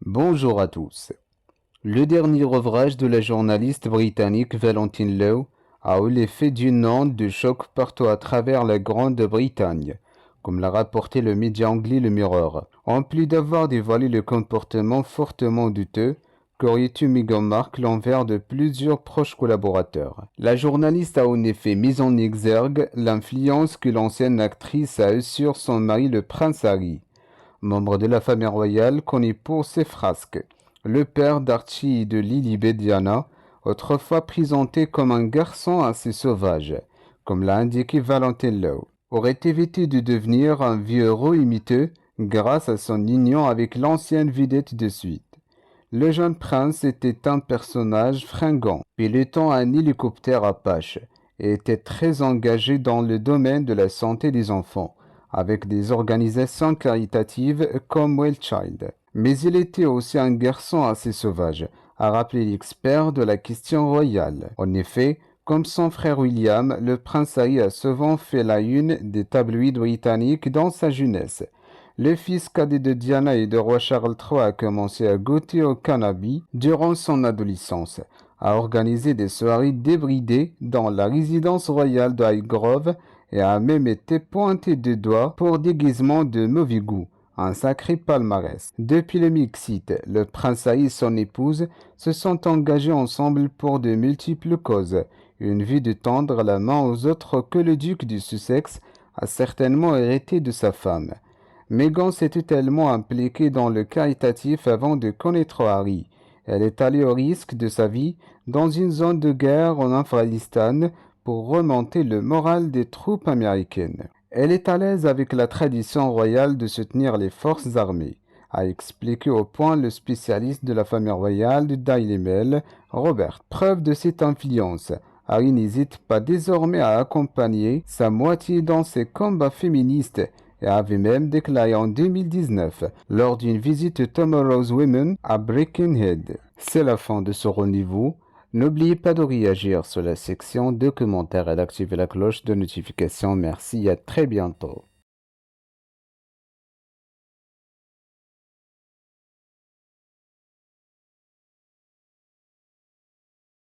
Bonjour à tous. Le dernier ouvrage de la journaliste britannique Valentine Low a eu l'effet d'une onde de choc partout à travers la Grande-Bretagne, comme l'a rapporté le média anglais Le Mirror. En plus d'avoir dévoilé le comportement fortement douteux qu'aurait eu Meghan Markle envers de plusieurs proches collaborateurs. La journaliste a en effet mis en exergue l'influence que l'ancienne actrice a eue sur son mari le prince Harry, membre de la famille royale connu pour ses frasques. Le père d'Archie et de Lilibet Diana, autrefois présenté comme un garçon assez sauvage, comme l'a indiqué Valentin Lowe, aurait évité de devenir un vieux héros imiteux grâce à son union avec l'ancienne vedette de suite. Le jeune prince était un personnage fringant, pilotant un hélicoptère Apache, et était très engagé dans le domaine de la santé des enfants, avec des organisations caritatives comme Well Child. Mais il était aussi un garçon assez sauvage, a rappelé l'expert de la question royale. En effet, comme son frère William, le prince Harry a souvent fait la une des tabloïds britanniques dans sa jeunesse. Le fils cadet de Diana et de roi Charles III a commencé à goûter au cannabis durant son adolescence, a organisé des soirées débridées dans la résidence royale de Highgrove et a même été pointé du doigt pour déguisement de mauvais goût. Un sacré palmarès. Depuis le Mexique, le prince Harry et son épouse se sont engagés ensemble pour de multiples causes. Une vie de tendre la main aux autres que le duc de Sussex a certainement hérité de sa femme. Meghan s'était tellement impliquée dans le caritatif avant de connaître Harry. Elle est allée au risque de sa vie dans une zone de guerre en Afghanistan pour remonter le moral des troupes américaines. Elle est à l'aise avec la tradition royale de soutenir les forces armées, a expliqué au point le spécialiste de la famille royale du Daily Mail, Robert. Preuve de cette influence, Harry n'hésite pas désormais à accompagner sa moitié dans ses combats féministes et avait même déclaré en 2019 lors d'une visite Tomorrow's Women à Birkenhead. C'est la fin de ce rendez-vous. N'oubliez pas de réagir sur la section de commentaires et d'activer la cloche de notification. Merci et à très bientôt.